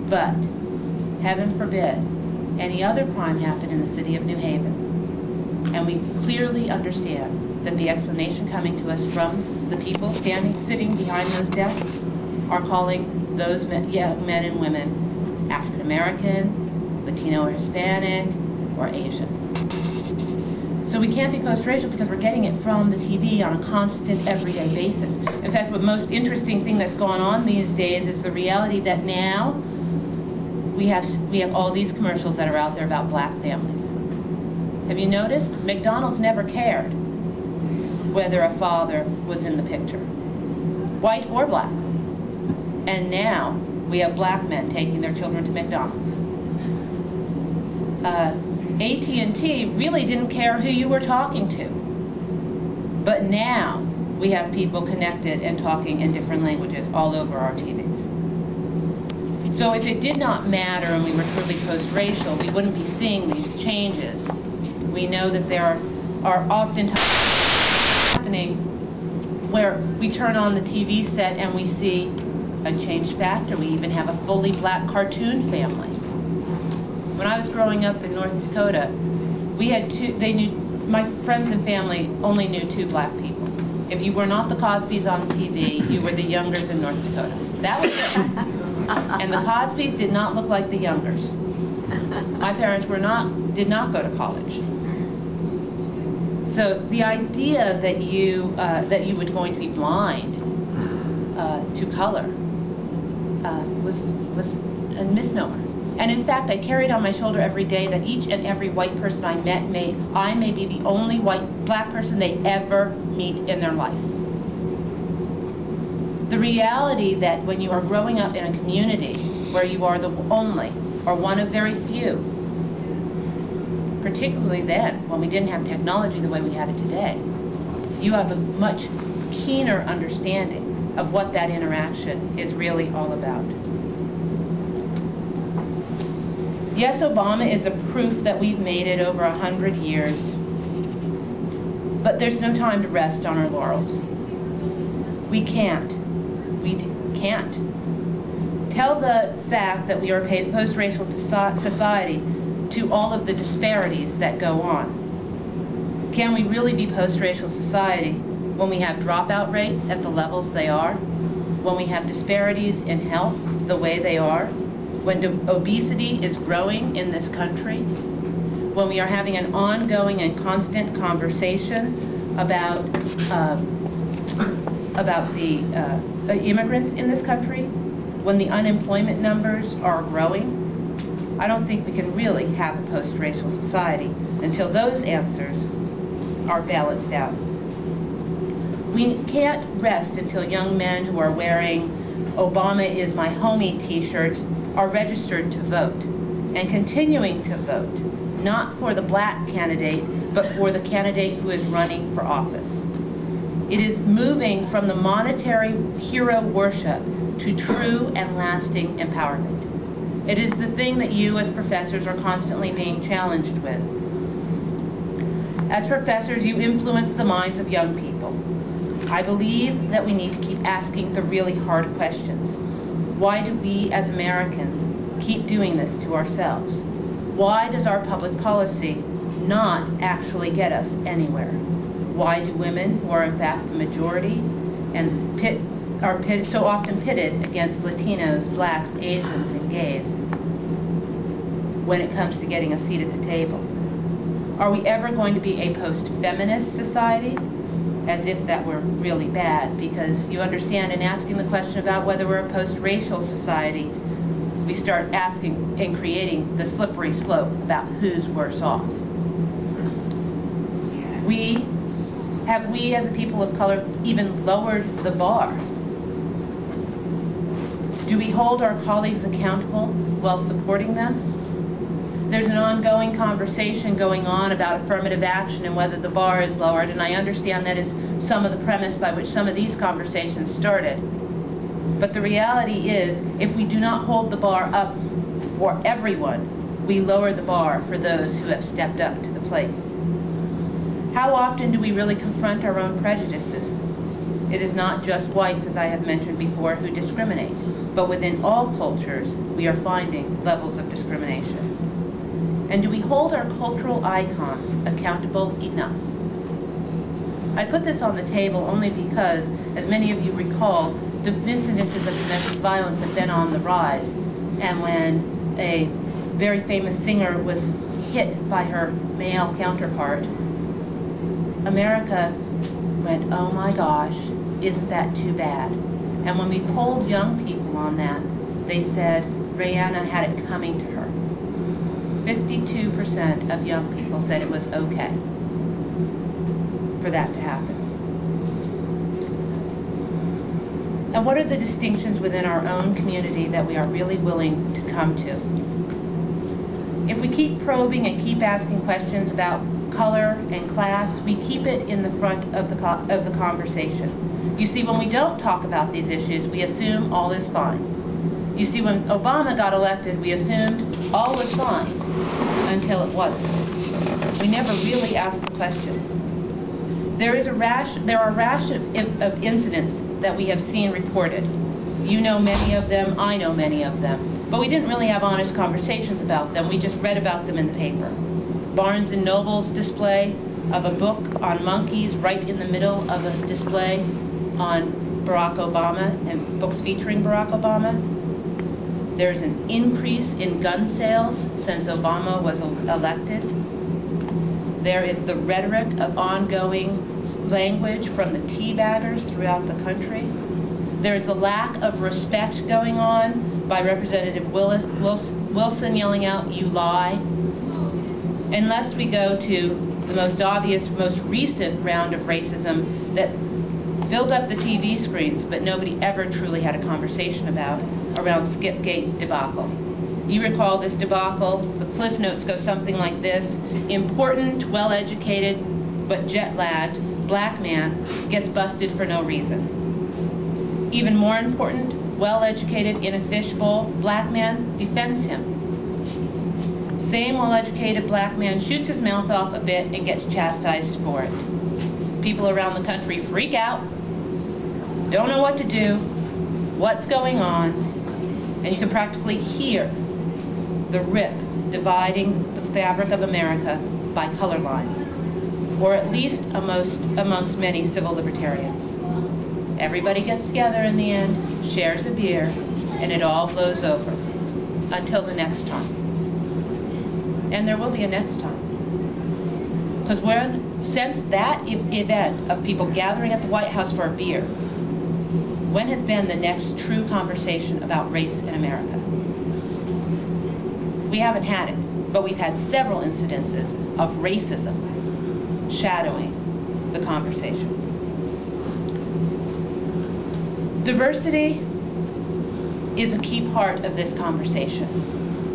But, heaven forbid, any other crime happened in the city of New Haven. And we clearly understand that the explanation coming to us from the people sitting behind those desks are calling those men and women African American, Latino or Hispanic, or Asian. So we can't be post-racial because we're getting it from the TV on a constant, everyday basis. In fact, the most interesting thing that's going on these days is the reality that now we have all these commercials that are out there about black families. Have you noticed? McDonald's never cared whether a father was in the picture, white or black. And now we have black men taking their children to McDonald's. AT&T really didn't care who you were talking to. But now we have people connected and talking in different languages all over our TVs. So if it did not matter and we were truly post-racial, we wouldn't be seeing these changes. We know that there are oftentimes happening where we turn on the TV set and we see a changed factor. We even have a fully black cartoon family. When I was growing up in North Dakota, we had my friends and family only knew 2 black people. If you were not the Cosbys on TV, you were the Youngers in North Dakota. That was it. And the Cosbys did not look like the Youngers. My parents did not go to college. So the idea that you were going to be blind to color was a misnomer. And in fact, I carried on my shoulder every day that each and every white person I met I may be the only black person they ever meet in their life. The reality that when you are growing up in a community where you are the only or one of very few, particularly then when we didn't have technology the way we have it today, you have a much keener understanding of what that interaction is really all about. Yes, Obama is a proof that we've made it over 100 years, but there's no time to rest on our laurels. We can't. Tell the fact that we are a post-racial society to all of the disparities that go on. Can we really be post-racial society when we have dropout rates at the levels they are, when we have disparities in health the way they are, when obesity is growing in this country, when we are having an ongoing and constant conversation about the immigrants in this country, when the unemployment numbers are growing? I don't think we can really have a post-racial society until those answers are balanced out. We can't rest until young men who are wearing "Obama is my homie" t-shirts are registered to vote and continuing to vote, not for the black candidate, but for the candidate who is running for office. It is moving from the monetary hero worship to true and lasting empowerment. It is the thing that you as professors are constantly being challenged with. As professors, you influence the minds of young people. I believe that we need to keep asking the really hard questions. Why do we as Americans keep doing this to ourselves? Why does our public policy not actually get us anywhere? Why do women, who are in fact the majority and are so often pitted against Latinos, blacks, Asians, and gays when it comes to getting a seat at the table? Are we ever going to be a post-feminist society? As if that were really bad, because you understand, in asking the question about whether we're a post-racial society, we start asking and creating the slippery slope about who's worse off. Have we as a people of color even lowered the bar? Do we hold our colleagues accountable while supporting them? There's an ongoing conversation going on about affirmative action and whether the bar is lowered, and I understand that is some of the premise by which some of these conversations started. But the reality is, if we do not hold the bar up for everyone, we lower the bar for those who have stepped up to the plate. How often do we really confront our own prejudices? It is not just whites, as I have mentioned before, who discriminate, but within all cultures, we are finding levels of discrimination. And do we hold our cultural icons accountable enough? I put this on the table only because, as many of you recall, the incidences of domestic violence have been on the rise. And when a very famous singer was hit by her male counterpart, America went, oh my gosh, isn't that too bad? And when we polled young people on that, they said Rihanna had it coming to her. 52% of young people said it was okay for that to happen. And what are the distinctions within our own community that we are really willing to come to? If we keep probing and keep asking questions about color and class, we keep it in the front of the conversation. You see, when we don't talk about these issues, we assume all is fine. You see, when Obama got elected, we assumed all was fine until it wasn't. We never really asked the question. There are a rash of incidents that we have seen reported. You know many of them, I know many of them, but we didn't really have honest conversations about them. We just read about them in the paper. Barnes & Noble's display of a book on monkeys right in the middle of a display on Barack Obama and books featuring Barack Obama. There's an increase in gun sales since Obama was elected. There is the rhetoric of ongoing language from the teabaggers throughout the country. There's the lack of respect going on by Representative Wilson yelling out, "You lie." Unless we go to the most obvious, most recent round of racism that filled up the TV screens, but nobody ever truly had a conversation about, around Skip Gates' debacle. You recall this debacle, the cliff notes go something like this: important, well-educated, but jet-lagged black man gets busted for no reason. Even more important, well-educated, in a fishbowl, black man defends him. Same well-educated black man shoots his mouth off a bit and gets chastised for it. People around the country freak out, don't know what to do, what's going on, and you can practically hear the rip dividing the fabric of America by color lines, or at least amongst many civil libertarians. Everybody gets together in the end, shares a beer, and it all blows over until the next time. And there will be a next time. Because since that event of people gathering at the White House for a beer, when has been the next true conversation about race in America? We haven't had it, but we've had several incidences of racism shadowing the conversation. Diversity is a key part of this conversation.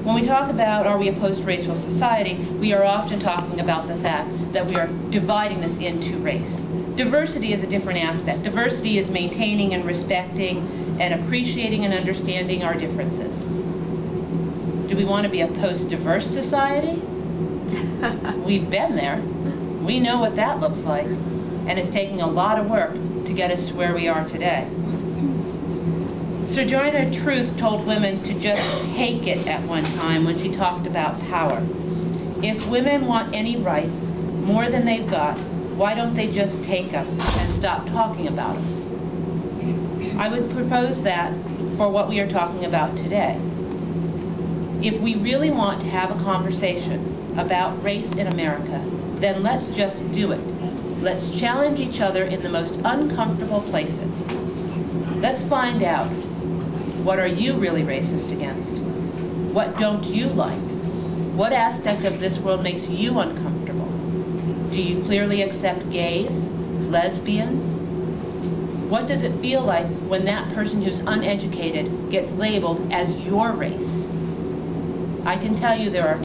When we talk about, are we a post-racial society, we are often talking about the fact that we are dividing this into race. Diversity is a different aspect. Diversity is maintaining and respecting and appreciating and understanding our differences. Do we want to be a post-diverse society? We've been there. We know what that looks like, and it's taking a lot of work to get us to where we are today. Sojourner Truth told women to just take it at one time when she talked about power. If women want any rights more than they've got, why don't they just take them and stop talking about them? I would propose that for what we are talking about today. If we really want to have a conversation about race in America, then let's just do it. Let's challenge each other in the most uncomfortable places. Let's find out, what are you really racist against? What don't you like? What aspect of this world makes you uncomfortable? Do you clearly accept gays, lesbians? What does it feel like when that person who's uneducated gets labeled as your race? I can tell you there are